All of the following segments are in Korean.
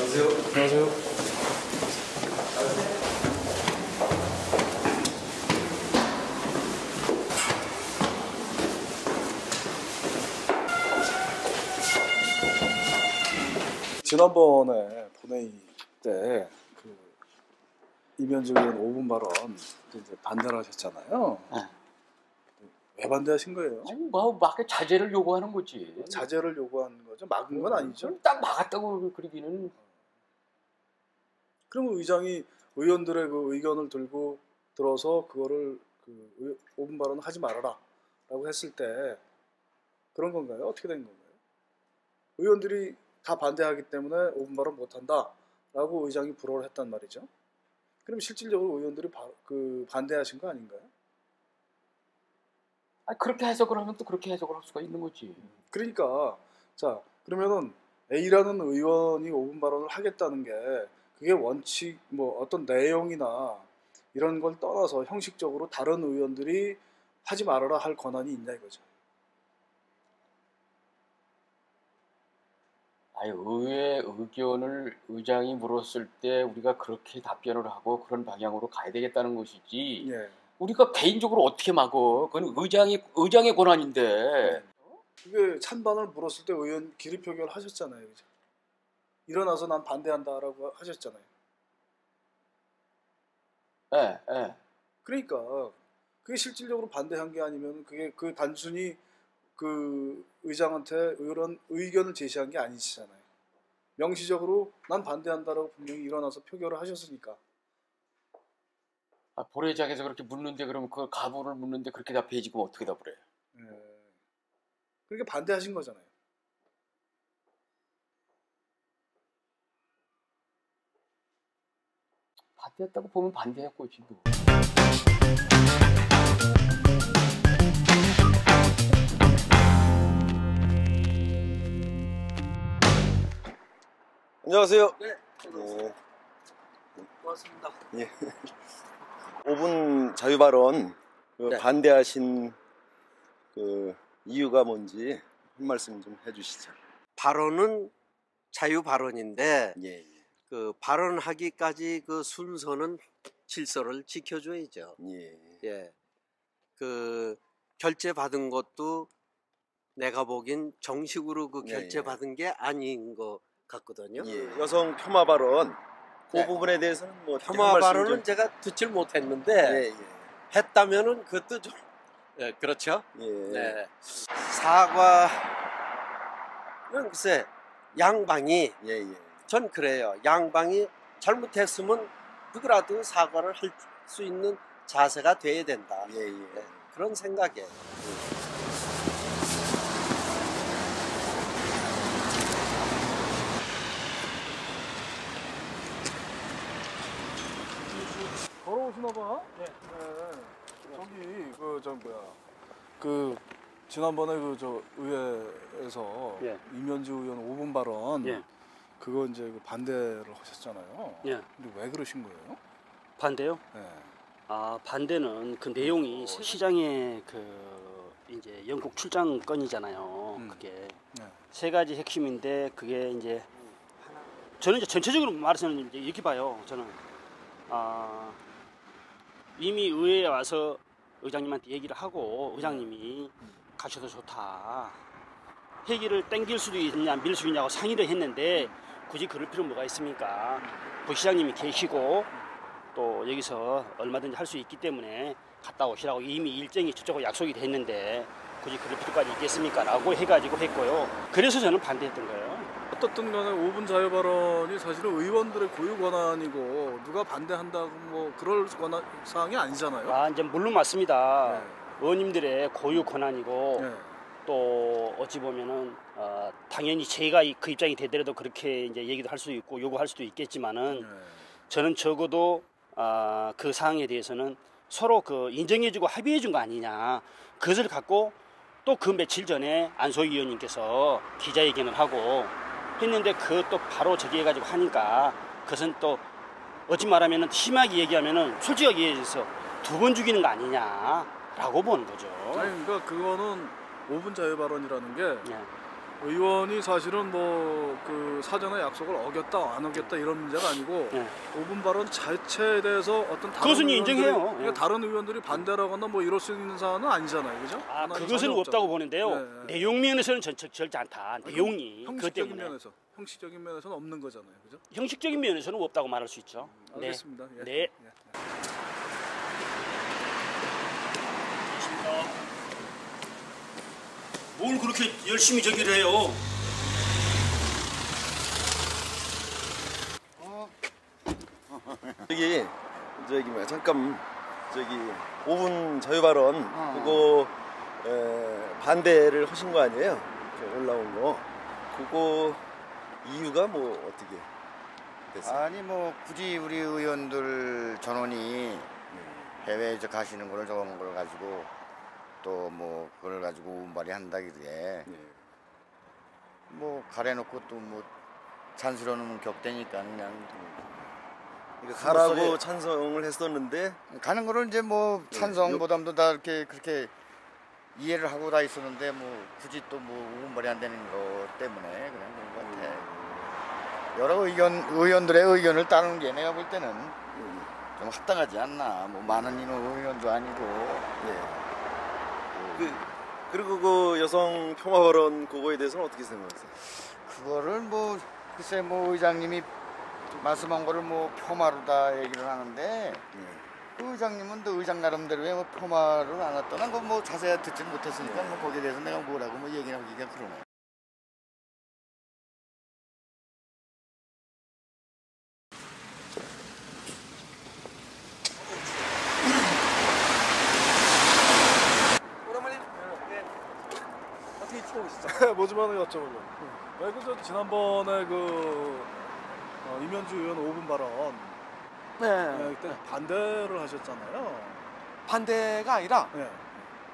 안녕하세요. 안녕하세요. 지난번에 본회의 때 그 이면직 의원 5분 발언 이제 반대를 하셨잖아요. 네. 왜 반대하신 거예요? 아니 막 자제를 요구하는 거지. 자제를 요구하는 거죠? 막은 건 아니죠? 딱 막았다고 그러기는. 그러면 의장이 의원들의 그 의견을 들고 들어서 그거를 5분 발언 하지 말아라 라고 했을 때 그런 건가요? 어떻게 된 건가요? 의원들이 다 반대하기 때문에 5분 발언 못한다 라고 의장이 불허를 했단 말이죠. 그럼 실질적으로 의원들이 반대하신 거 아닌가요? 그렇게 해석을 하면 또 그렇게 해석을 할 수가 있는 거지. 그러니까 자 그러면은 A라는 의원이 5분 발언을 하겠다는 게 그게 원칙 뭐 어떤 내용이나 이런 걸 떠나서 형식적으로 다른 의원들이 하지 말아라 할 권한이 있냐 이거죠. 의회 의견을 의장이 물었을 때 우리가 그렇게 답변을 하고 그런 방향으로 가야 되겠다는 것이지. 예. 우리가 개인적으로 어떻게 막어? 그건 의장의 권한인데. 그게 찬반을 물었을 때 의원 기립 표결 하셨잖아요. 그죠? 일어나서 난 반대한다라고 하셨잖아요. 예, 예. 그러니까 그게 실질적으로 반대한 게 아니면 그게 단순히 그 의장한테 이런 의견을 제시한 게 아니시잖아요. 명시적으로 난 반대한다라고 분명히 일어나서 표결을 하셨으니까. 본회의장에서 그렇게 묻는데 그러면 그 가부를 묻는데 그렇게 답해야지 그럼 어떻게 답을 해? 예. 그러니까 반대하신 거잖아요. 반대했다고 보면 반대했고 지금. 안녕하세요. 네, 고맙습니다. 예. 5분 자유 발언 네. 반대하신 그 이유가 뭔지 한 말씀 좀 해주시죠. 발언은 자유 발언인데 예, 그 발언하기까지 그 순서는 질서를 지켜줘야죠. 예, 예, 그 결제 받은 것도 내가 보긴 정식으로 그 예, 결제 받은 게 아닌 것 같거든요. 예. 여성 폄하 발언 그 네. 부분에 대해서는 뭐 어떻게 폄하 한 말씀 발언은 좀... 제가 듣질 못했는데 예, 했다면은 그것도 좀 그렇죠. 예. 네. 사과는 글쎄 양방이 예, 예. 전 그래요. 양방이 잘못했으면 누구라도 사과를 할 수 있는 자세가 돼야 된다. 예, 예. 네, 그런 생각이에요. 걸어오시나 봐? 네. 저기 지난번에 의회에서 예. 이면지 의원 5분 발언 예. 그거 이제 반대를 하셨잖아요. 예. 근데 왜 그러신 거예요? 반대요? 네. 반대는 그 내용이 시장의 이제 영국 출장 건이잖아요. 그게 네. 세 가지 핵심인데 그게 이제 저는 이제 전체적으로 말해서는 이제 이렇게 봐요. 저는 이미 의회에 와서 의장님한테 얘기를 하고 의장님이 가셔도 좋다. 회기를 땡길 수도 있냐 밀 수 있냐고 상의를 했는데 굳이 그럴 필요 뭐가 있습니까? 부시장님이 계시고 또 여기서 얼마든지 할 수 있기 때문에 갔다 오시라고 이미 일정이 저쪽하고 약속이 됐는데 굳이 그럴 필요까지 있겠습니까? 라고 해가지고 했고요. 그래서 저는 반대했던 거예요. 어떻든 간에 5분 자유 발언이 사실은 의원들의 고유 권한이고 누가 반대한다고 뭐 그럴 권한 사항이 아니잖아요. 이제 물론 맞습니다. 네. 의원님들의 고유 권한이고 네. 또 어찌 보면은 당연히 제가 그 입장이 되더라도 그렇게 이제 얘기도 할 수 있고 요구할 수도 있겠지만은 네. 저는 적어도 그 사항에 대해서는 서로 인정해주고 합의해준 거 아니냐 그것을 갖고 또 그 며칠 전에 안소희 의원님께서 기자회견을 하고 했는데 그것도 바로 저기 해가지고 하니까 그것은 또 어찌 말하면은 심하게 얘기하면은 솔직하게 얘기해서 2번 죽이는 거 아니냐라고 보는 거죠. 아니 그러니까 그거는 5분 자유 발언이라는 게 예. 의원이 사실은 뭐 그 사전의 약속을 어겼다 안 어겼다 이런 문제가 아니고 네. 5분 발언 자체에 대해서 어떤 다른 그것은 인정해요. 그러니까 다른 의원들이 반대라거나 뭐 이럴 수 있는 사안은 아니잖아요, 그죠? 아, 하나도 그것은 전혀 없다고 없잖아요. 보는데요. 네, 네. 내용 면에서는 절대 않다. 내용이 그것 형식적인 때문에. 면에서 형식적인 면에서는 없는 거잖아요, 그죠? 형식적인 면에서는 없다고 말할 수 있죠. 네. 알겠습니다. 예. 네. 예. 뭘 그렇게 열심히 저기를 해요? 저기 뭐야 잠깐 저기 5분 자유 발언 그거 반대를 하신 거 아니에요? 그 올라온 거 그거 이유가 뭐 어떻게 됐어요? 아니 뭐 굳이 우리 의원들 전원이 해외에 가시는 거를 저런 걸 가지고 또 뭐 그걸 가지고 운발이 한다길래 네. 뭐 가려놓고 또 뭐 찬스러는 격대니까 그냥 그러니까 가라고 소속에- 찬성을 했었는데 가는 거를 이제 뭐 찬성보담도 다 이렇게 그렇게 이해를 하고 다 있었는데 뭐 굳이 또 뭐 운발이 안 되는 거 때문에 그냥 그런 것 같아. 여러 의원들의 의견을 따르는 게 내가 볼 때는 좀 합당하지 않나. 뭐 많은 인원 의원도 아니고. 네. 그리고 그 여성 평화 발언 그거에 대해서는 어떻게 생각하세요? 그거를 뭐 글쎄 뭐 의장님이 말씀한 거를 뭐 폄하로다 얘기를 하는데 그 의장님은 또 의장 나름대로의 뭐 폄하를 안 했다는 거 뭐 자세히 듣지 못했으니까 뭐 거기에 대해서 내가 뭐라고 뭐 얘기를 하기가 그러네. 뭐지만은 여쭤보려고. 왜 그저 지난번에 그 이면주 의원 5분 발언 네. 그때 반대를 하셨잖아요. 반대가 아니라 네.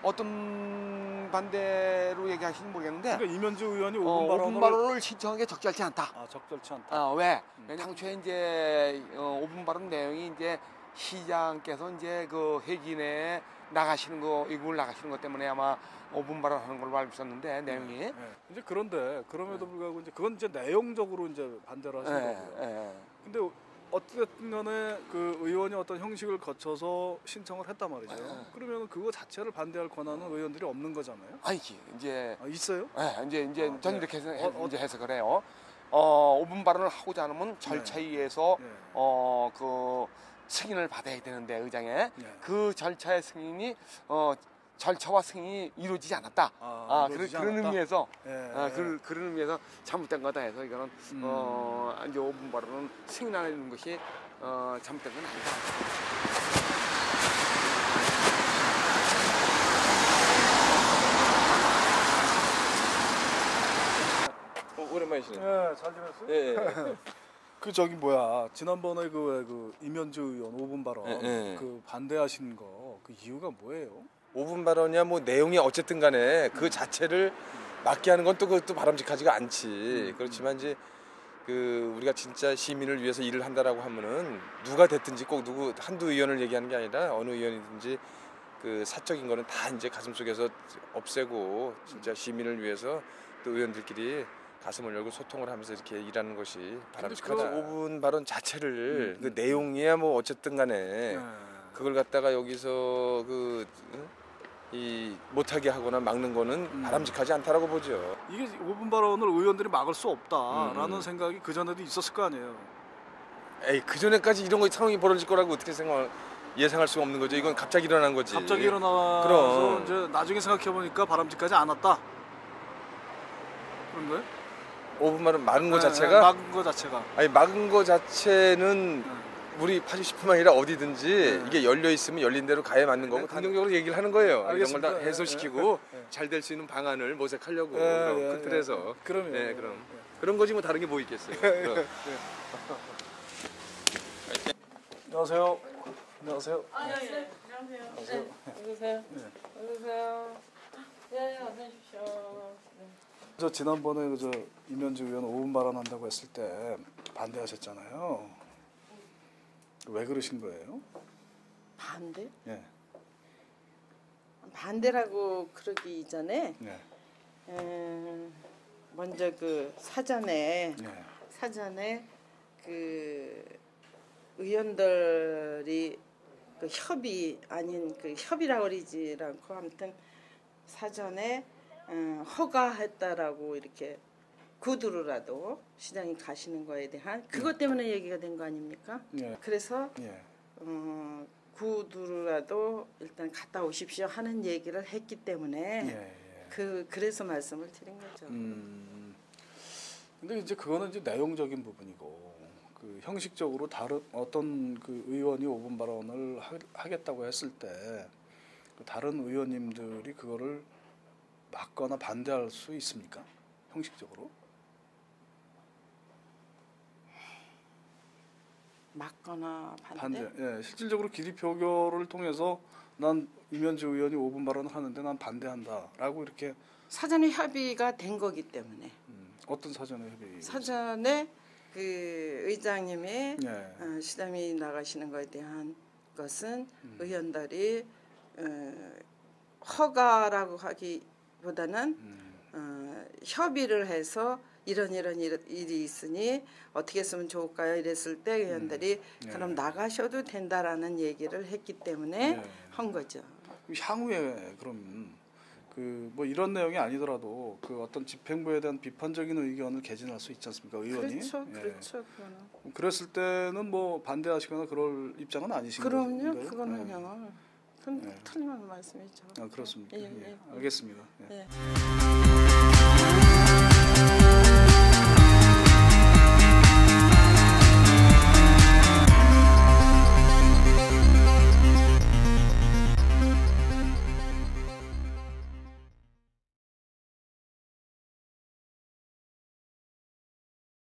어떤 반대로 얘기하시는지 모르겠는데 그러니까 이면주 의원이 5분 5분 발언을 신청한 게 적절치 않다. 적절치 않다. 왜? 당초에 이제 5분 발언 내용이 이제 시장께서 이제 그 회기 내에 나가시는 거, 이걸 나가시는 것 때문에 아마 5분 발언하는 걸로 알고 있었는데 내용이. 네. 이제 그런데 그럼에도 불구하고 이제 그건 이제 내용적으로 이제 반대를 하신 거고요. 근데 어쨌든 간에 그 의원이 어떤 형식을 거쳐서 신청을 했단 말이죠. 그러면 그거 자체를 반대할 권한은 의원들이 없는 거잖아요. 아니지. 이제 있어요? 이제 전 이렇게 이제 해석을 해요. 5분 발언을 하고자 하면 절차에 의해서 네. 그 승인을 받아야 되는데 의장에 네. 그 절차의 승인이 절차와 승인이 이루어지지 않았다. 이루어지지 그런 않았다? 의미에서 예. 그런 의미에서 잘못된 거다 해서 이거는 이제 5분 발언은 승인 안 해주는 것이 잘못된 건 아니다. 오랜만이시네. 예, 잘 지냈어요? 예. 그 저기 뭐야 지난번에 그 이면주 의원 5분 발언 예. 그 반대하신 거 그 이유가 뭐예요? 5분 발언이야 뭐 내용이 어쨌든 간에 그 자체를 맞게 하는 건 또 그것도 바람직하지가 않지. 그렇지만 이제 그 우리가 진짜 시민을 위해서 일을 한다라고 하면은 누가 됐든지 꼭 누구 한두 의원을 얘기하는 게 아니라 어느 의원이든지 그 사적인 거는 다 이제 가슴속에서 없애고 진짜 시민을 위해서 또 의원들끼리 가슴을 열고 소통을 하면서 이렇게 일하는 것이 바람직하다. 5분 발언 자체를 그 내용이야 뭐 어쨌든 간에 그걸 갖다가 여기서 이 못하게 하거나 막는 거는 바람직하지 않다라고 보죠. 이게 5분 발언을 의원들이 막을 수 없다라는 생각이 그 전에도 있었을 거 아니에요. 에이 그 전에까지 이런 거 상황이 벌어질 거라고 어떻게 예상할 수가 없는 거죠. 이건 갑자기 일어난 거지. 갑자기 일어나서 그럼. 이제 나중에 생각해 보니까 바람직하지 않았다. 그런 거예요? 5분 발언 막은 거 네, 자체가 막은 거 자체가. 아니 막은 거 자체는 우리 파주시뿐만 아니라 어디든지 이게 열려 있으면 열린 대로 가야 맞는 거고 긍정적으로 얘기를 하는 거예요. 이런 걸 다 알겠습니다. 해소시키고 잘 될 수 있는 방안을 모색하려고 큰 틀에서. 그럼요. 네, 그럼 그런 거지 뭐 다른 게 뭐 있겠어요. 그럼. 안녕하세요. 안녕하세요. 안녕하세요. 안녕하세요. 어서 오세요. 어서 오세요. 네, 어서 오십시오. 저 지난번에 저 이면주 의원 5분 발언한다고 했을 때 반대하셨잖아요. 왜 그러신 거예요? 반대? 예. 반대라고 그러기 이전에 네. 먼저 그 사전에 예. 그 의원들이 그 협의 아닌 그 협의라고 그러지 않고 아무튼 사전에 허가했다라고 이렇게 구두로라도 시장에 가시는 거에 대한 그것 때문에 얘기가 된 거 아닙니까? 예. 그래서 예. 구두로라도 일단 갔다 오십시오 하는 얘기를 했기 때문에 예. 그래서 말씀을 드린 거죠. 근데 이제 그거는 이제 내용적인 부분이고 그 형식적으로 다른 어떤 그 의원이 5분 발언을 하겠다고 했을 때 그 다른 의원님들이 그거를 막거나 반대할 수 있습니까? 형식적으로? 막거나 반대? 예, 실질적으로 기립 표결을 통해서 난 이면주 의원이 5분 발언을 하는데 난 반대한다라고 이렇게 사전에 협의가 된 거기 때문에 어떤 사전에 협의? 사전에 그 의장님이 예. 시담이 나가시는 것에 대한 것은 의원들이 허가라고 하기보다는 협의를 해서 이런 일이 있으니 어떻게 했으면 좋을까요? 이랬을 때 의원들이 그럼 나가셔도 된다라는 얘기를 했기 때문에 한 거죠. 향후에 그럼 그 뭐 이런 내용이 아니더라도 그 어떤 집행부에 대한 비판적인 의견을 개진할 수 있지 않습니까, 의원이? 그렇죠, 예. 그렇죠, 그거는. 그랬을 때는 뭐 반대하시거나 그럴 입장은 아니신 거죠? 그럼요, 그거는요. 틀린 말씀이죠. 아, 그렇습니까? 예, 예. 예. 알겠습니다. 예. 예.